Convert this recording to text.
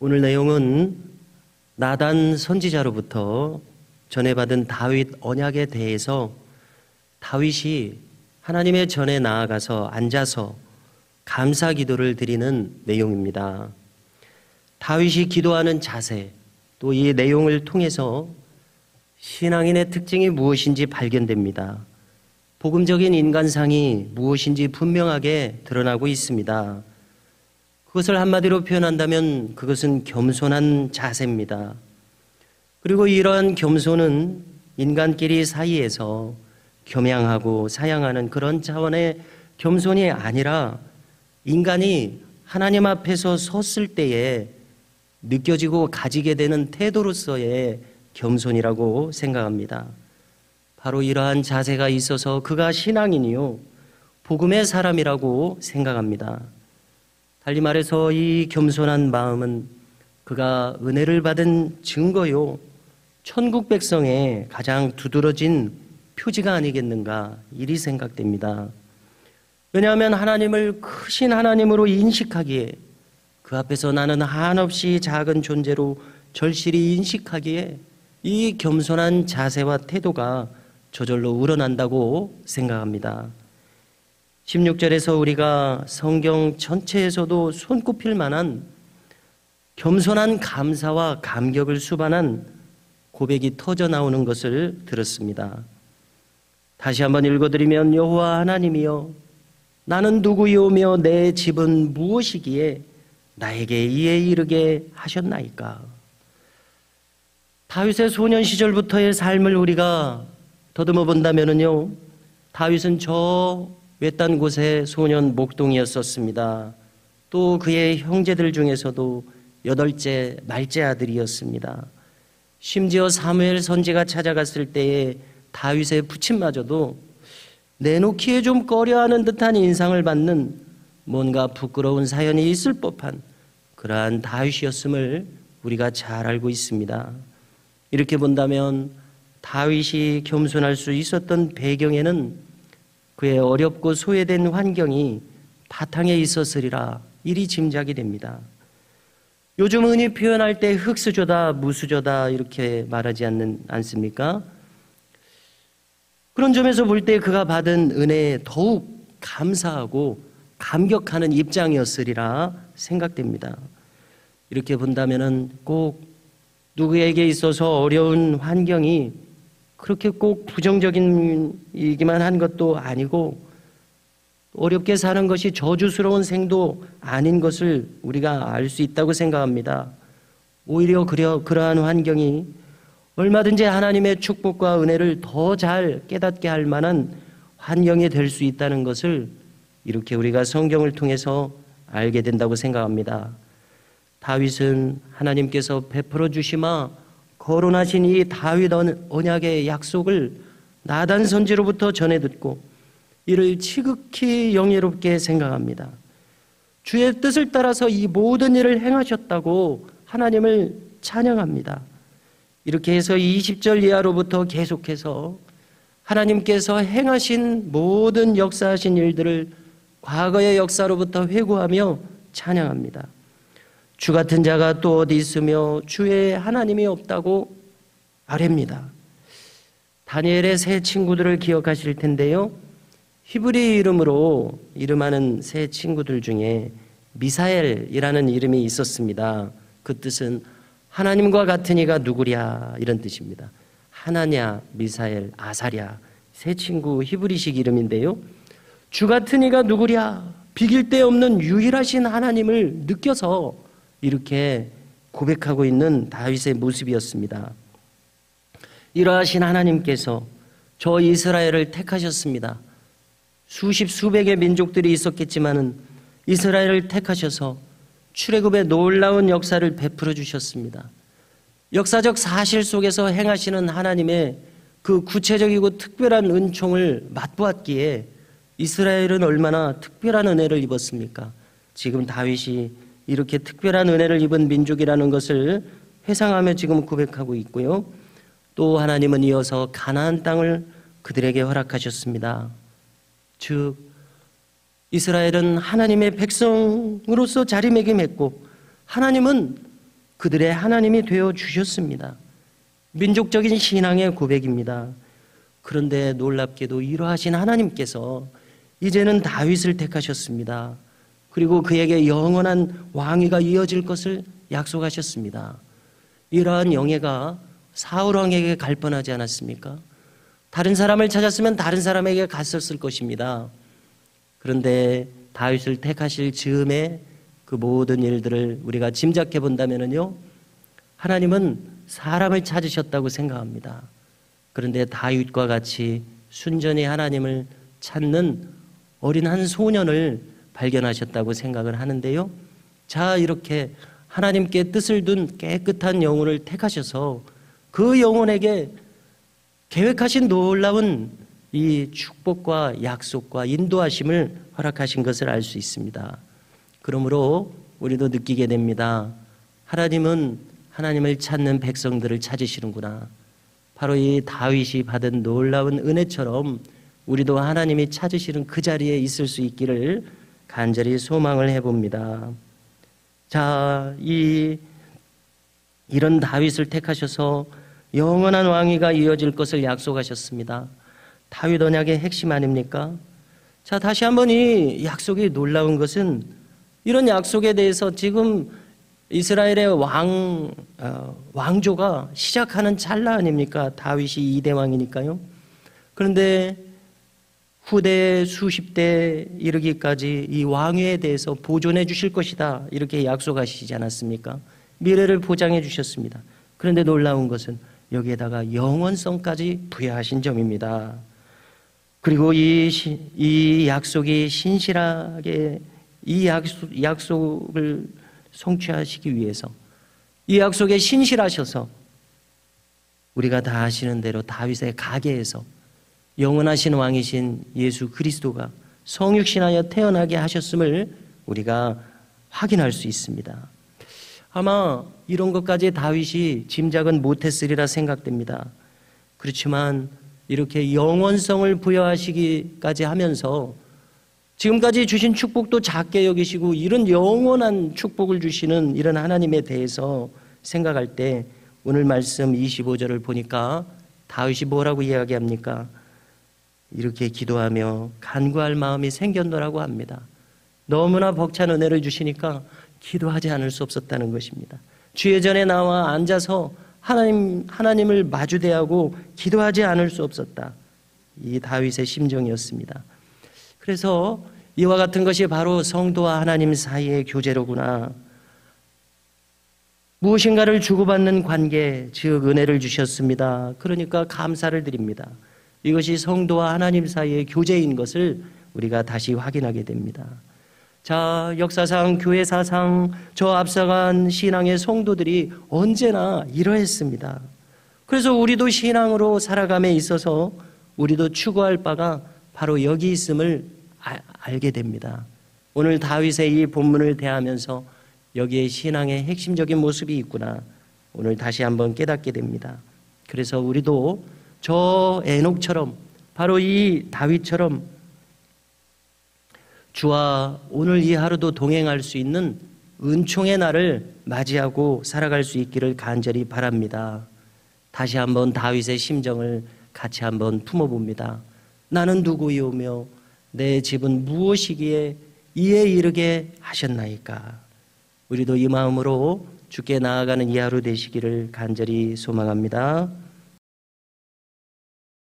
오늘 내용은 나단 선지자로부터 전해받은 다윗 언약에 대해서 다윗이 하나님의 전에 나아가서 앉아서 감사 기도를 드리는 내용입니다. 다윗이 기도하는 자세, 또 이 내용을 통해서 신앙인의 특징이 무엇인지 발견됩니다. 복음적인 인간상이 무엇인지 분명하게 드러나고 있습니다. 그것을 한마디로 표현한다면 그것은 겸손한 자세입니다. 그리고 이러한 겸손은 인간끼리 사이에서 겸양하고 사양하는 그런 차원의 겸손이 아니라 인간이 하나님 앞에서 섰을 때에 느껴지고 가지게 되는 태도로서의 겸손이라고 생각합니다. 바로 이러한 자세가 있어서 그가 신앙인이요 복음의 사람이라고 생각합니다. 달리 말해서 이 겸손한 마음은 그가 은혜를 받은 증거요 천국 백성의 가장 두드러진 표지가 아니겠는가 이리 생각됩니다. 왜냐하면 하나님을 크신 하나님으로 인식하기에, 그 앞에서 나는 한없이 작은 존재로 절실히 인식하기에 이 겸손한 자세와 태도가 저절로 우러난다고 생각합니다. 16절에서 우리가 성경 전체에서도 손꼽힐 만한 겸손한 감사와 감격을 수반한 고백이 터져 나오는 것을 들었습니다. 다시 한번 읽어드리면, 여호와 하나님이여, 나는 누구이오며 내 집은 무엇이기에 나에게 이에 이르게 하셨나이까. 다윗의 소년 시절부터의 삶을 우리가 더듬어 본다면요, 다윗은 저 외딴 곳의 소년 목동이었었습니다. 또 그의 형제들 중에서도 8째 말째 아들이었습니다. 심지어 사무엘 선지가 찾아갔을 때에 다윗의 부친마저도 내놓기에 좀 꺼려하는 듯한 인상을 받는 뭔가 부끄러운 사연이 있을 법한 그러한 다윗이었음을 우리가 잘 알고 있습니다. 이렇게 본다면 다윗이 겸손할 수 있었던 배경에는 그의 어렵고 소외된 환경이 바탕에 있었으리라 이리 짐작이 됩니다. 요즘 흔히 표현할 때 흙수저다 무수저다 이렇게 말하지 않습니까? 그런 점에서 볼 때 그가 받은 은혜에 더욱 감사하고 감격하는 입장이었으리라 생각됩니다. 이렇게 본다면은 꼭 누구에게 있어서 어려운 환경이 그렇게 꼭 부정적이기만 한 것도 아니고 어렵게 사는 것이 저주스러운 생도 아닌 것을 우리가 알 수 있다고 생각합니다. 오히려 그러한 환경이 얼마든지 하나님의 축복과 은혜를 더 잘 깨닫게 할 만한 환경이 될 수 있다는 것을 이렇게 우리가 성경을 통해서 알게 된다고 생각합니다. 다윗은 하나님께서 베풀어 주시마 거론하신 이 다윗 언약의 약속을 나단 선지로부터 전해 듣고 이를 지극히 영예롭게 생각합니다. 주의 뜻을 따라서 이 모든 일을 행하셨다고 하나님을 찬양합니다. 이렇게 해서 20절 이하로부터 계속해서 하나님께서 행하신 모든 역사하신 일들을 과거의 역사로부터 회고하며 찬양합니다. 주 같은 자가 또 어디 있으며 주의 하나님이 없다고 아뢰입니다. 다니엘의 세 친구들을 기억하실 텐데요, 히브리 이름으로 이름하는 세 친구들 중에 미사엘이라는 이름이 있었습니다. 그 뜻은 하나님과 같은 이가 누구랴 이런 뜻입니다. 하나냐, 미사엘, 아사랴 세 친구 히브리식 이름인데요, 주 같은 이가 누구랴, 비길 데 없는 유일하신 하나님을 느껴서 이렇게 고백하고 있는 다윗의 모습이었습니다. 이러하신 하나님께서 저 이스라엘을 택하셨습니다. 수십 수백의 민족들이 있었겠지만은 이스라엘을 택하셔서 출애굽의 놀라운 역사를 베풀어 주셨습니다. 역사적 사실 속에서 행하시는 하나님의 그 구체적이고 특별한 은총을 맛보았기에 이스라엘은 얼마나 특별한 은혜를 입었습니까? 지금 다윗이 이렇게 특별한 은혜를 입은 민족이라는 것을 회상하며 지금 고백하고 있고요. 또 하나님은 이어서 가나안 땅을 그들에게 허락하셨습니다. 즉 이스라엘은 하나님의 백성으로서 자리매김했고 하나님은 그들의 하나님이 되어 주셨습니다. 민족적인 신앙의 고백입니다. 그런데 놀랍게도 이러하신 하나님께서 이제는 다윗을 택하셨습니다. 그리고 그에게 영원한 왕위가 이어질 것을 약속하셨습니다. 이러한 영예가 사울 왕에게 갈 뻔하지 않았습니까? 다른 사람을 찾았으면 다른 사람에게 갔었을 것입니다. 그런데 다윗을 택하실 즈음에 그 모든 일들을 우리가 짐작해 본다면요, 하나님은 사람을 찾으셨다고 생각합니다. 그런데 다윗과 같이 순전히 하나님을 찾는 어린 한 소년을 발견하셨다고 생각을 하는데요. 자, 이렇게 하나님께 뜻을 둔 깨끗한 영혼을 택하셔서 그 영혼에게 계획하신 놀라운 이 축복과 약속과 인도하심을 허락하신 것을 알 수 있습니다. 그러므로 우리도 느끼게 됩니다. 하나님은 하나님을 찾는 백성들을 찾으시는구나. 바로 이 다윗이 받은 놀라운 은혜처럼 우리도 하나님이 찾으시는 그 자리에 있을 수 있기를 간절히 소망을 해봅니다. 자, 이런 다윗을 택하셔서 영원한 왕위가 이어질 것을 약속하셨습니다. 다윗 언약의 핵심 아닙니까? 자, 다시 한번 이 약속이 놀라운 것은 이런 약속에 대해서 지금 이스라엘의 왕조가 시작하는 찰나 아닙니까? 다윗이 2대 왕이니까요. 그런데 후대 수십 대 이르기까지 이 왕위에 대해서 보존해 주실 것이다, 이렇게 약속하시지 않았습니까? 미래를 보장해 주셨습니다. 그런데 놀라운 것은 여기에다가 영원성까지 부여하신 점입니다. 그리고 이 약속이 신실하게 이 약속을 성취하시기 위해서, 이 약속에 신실하셔서 우리가 다 아시는 대로 다윗의 가계에서 영원하신 왕이신 예수 그리스도가 성육신하여 태어나게 하셨음을 우리가 확인할 수 있습니다. 아마 이런 것까지 다윗이 짐작은 못했으리라 생각됩니다. 그렇지만 이렇게 영원성을 부여하시기까지 하면서 지금까지 주신 축복도 작게 여기시고 이런 영원한 축복을 주시는 이런 하나님에 대해서 생각할 때 오늘 말씀 25절을 보니까 다윗이 뭐라고 이야기합니까? 이렇게 기도하며 간구할 마음이 생겼노라고 합니다. 너무나 벅찬 은혜를 주시니까 기도하지 않을 수 없었다는 것입니다. 주의 전에 나와 앉아서 하나님을 마주대하고 기도하지 않을 수 없었다. 이 다윗의 심정이었습니다. 그래서 이와 같은 것이 바로 성도와 하나님 사이의 교제로구나. 무엇인가를 주고받는 관계, 즉 은혜를 주셨습니다. 그러니까 감사를 드립니다. 이것이 성도와 하나님 사이의 교제인 것을 우리가 다시 확인하게 됩니다. 자, 역사상, 교회사상, 저 앞서간 신앙의 성도들이 언제나 이러했습니다. 그래서 우리도 신앙으로 살아감에 있어서 우리도 추구할 바가 바로 여기 있음을 알게 됩니다. 오늘 다윗의 이 본문을 대하면서 여기에 신앙의 핵심적인 모습이 있구나, 오늘 다시 한번 깨닫게 됩니다. 그래서 우리도 저 에녹처럼, 바로 이 다윗처럼 주와 오늘 이 하루도 동행할 수 있는 은총의 날을 맞이하고 살아갈 수 있기를 간절히 바랍니다. 다시 한번 다윗의 심정을 같이 한번 품어봅니다. 나는 누구이오며 내 집은 무엇이기에 이에 이르게 하셨나이까. 우리도 이 마음으로 주께 나아가는 이 하루 되시기를 간절히 소망합니다.